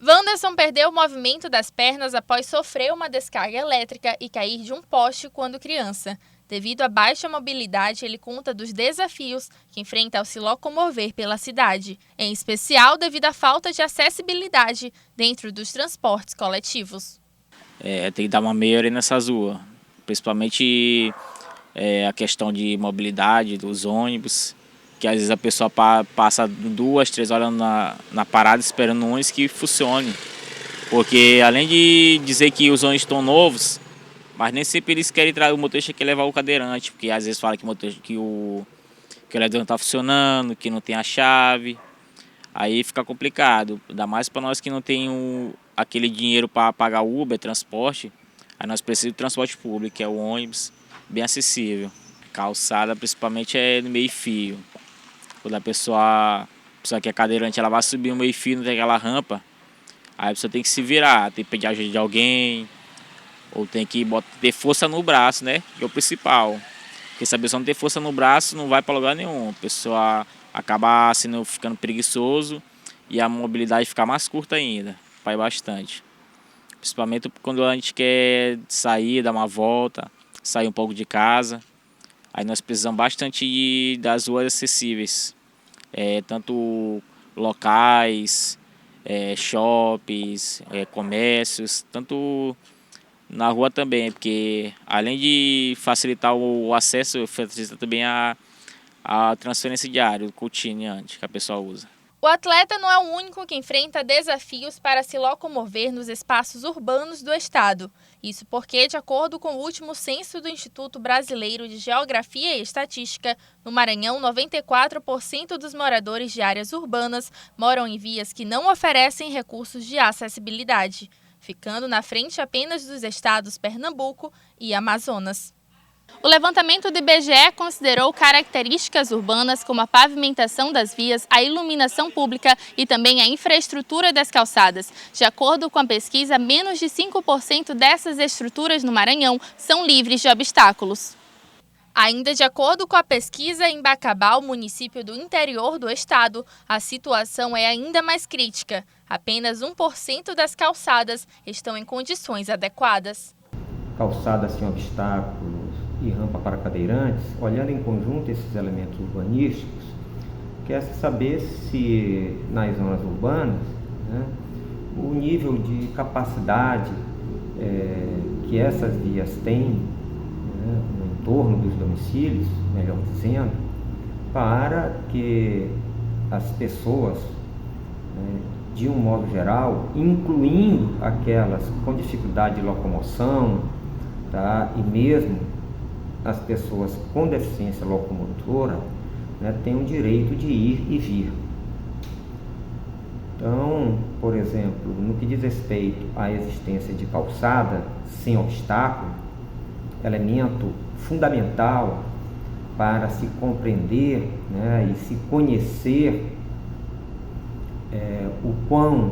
Wanderson perdeu o movimento das pernas após sofrer uma descarga elétrica e cair de um poste quando criança. Devido à baixa mobilidade, ele conta dos desafios que enfrenta ao se locomover pela cidade, em especial devido à falta de acessibilidade dentro dos transportes coletivos. Tem que dar uma melhora nessas ruas, principalmente a questão de mobilidade dos ônibus, que às vezes a pessoa passa 2, 3 horas na parada esperando um ônibus que funcione. Porque além de dizer que os ônibus estão novos, mas nem sempre eles querem o motorista quer levar o cadeirante, porque às vezes fala que o elevador não está funcionando, que não tem a chave. Aí fica complicado, ainda mais para nós que não tem aquele dinheiro para pagar o Uber, transporte. Aí nós precisamos de transporte público, que é o ônibus, bem acessível. Calçada principalmente é no meio-fio. Quando a pessoa que é cadeirante, ela vai subir o meio-fio, não tem aquela rampa, aí a pessoa tem que se virar, tem que pedir ajuda de alguém, ou tem que ter força no braço, né? Que é o principal. Porque se a pessoa não ter força no braço, não vai para lugar nenhum. A pessoa acaba ficando preguiçoso e a mobilidade fica mais curta ainda, vai bastante. Principalmente quando a gente quer sair, dar uma volta, sair um pouco de casa. Aí nós precisamos bastante das ruas acessíveis, tanto locais, shoppings, comércios, tanto na rua também, porque além de facilitar o acesso, facilita também a transferência diária, o quotidiano que a pessoa usa. O atleta não é o único que enfrenta desafios para se locomover nos espaços urbanos do estado. Isso porque, de acordo com o último censo do Instituto Brasileiro de Geografia e Estatística, no Maranhão, 94% dos moradores de áreas urbanas moram em vias que não oferecem recursos de acessibilidade, ficando na frente apenas dos estados Pernambuco e Amazonas. O levantamento do IBGE considerou características urbanas como a pavimentação das vias, a iluminação pública e também a infraestrutura das calçadas. De acordo com a pesquisa, menos de 5% dessas estruturas no Maranhão são livres de obstáculos. Ainda de acordo com a pesquisa, em Bacabal, município do interior do estado, a situação é ainda mais crítica. Apenas 1% das calçadas estão em condições adequadas. Calçadas sem obstáculos e rampa para cadeirantes, olhando em conjunto esses elementos urbanísticos, quer-se saber se nas zonas urbanas, né, o nível de capacidade que essas vias têm, né, no entorno dos domicílios, melhor dizendo, para que as pessoas, né, de um modo geral, incluindo aquelas com dificuldade de locomoção, tá, e mesmo as pessoas com deficiência locomotora, né, têm o direito de ir e vir. Então, por exemplo, no que diz respeito à existência de calçada sem obstáculo, elemento fundamental para se compreender, né, e se conhecer o quão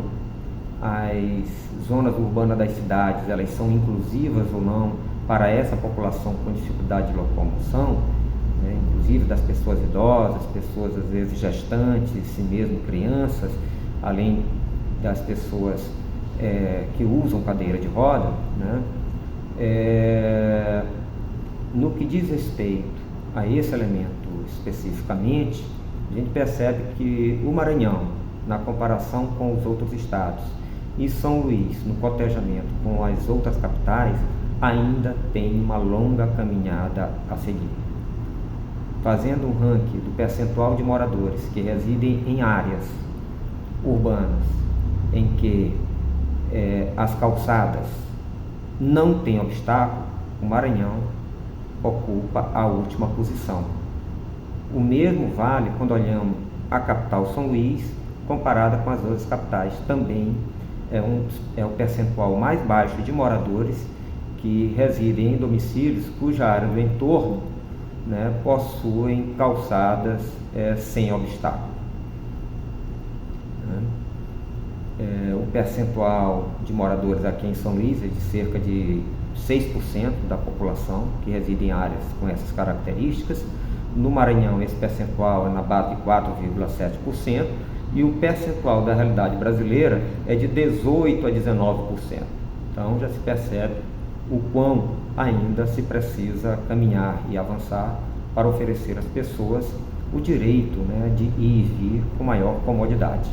as zonas urbanas das cidades elas são inclusivas ou não para essa população com dificuldade de locomoção, né, inclusive das pessoas idosas, pessoas às vezes gestantes, e mesmo crianças, além das pessoas que usam cadeira de roda, né, no que diz respeito a esse elemento especificamente, a gente percebe que o Maranhão, na comparação com os outros estados, e São Luís, no cotejamento com as outras capitais, ainda tem uma longa caminhada a seguir. Fazendo um ranking do percentual de moradores que residem em áreas urbanas em que as calçadas não têm obstáculo, o Maranhão ocupa a última posição. O mesmo vale quando olhamos a capital São Luís comparada com as outras capitais. Também é o percentual mais baixo de moradores que residem em domicílios cuja área do entorno, né, possuem calçadas sem obstáculo. O percentual de moradores aqui em São Luís é de cerca de 6% da população que reside em áreas com essas características. No Maranhão, esse percentual é na base de 4,7%, e o percentual da realidade brasileira é de 18% a 19%. Então já se percebe o quão ainda se precisa caminhar e avançar para oferecer às pessoas o direito, né, de ir e vir com maior comodidade.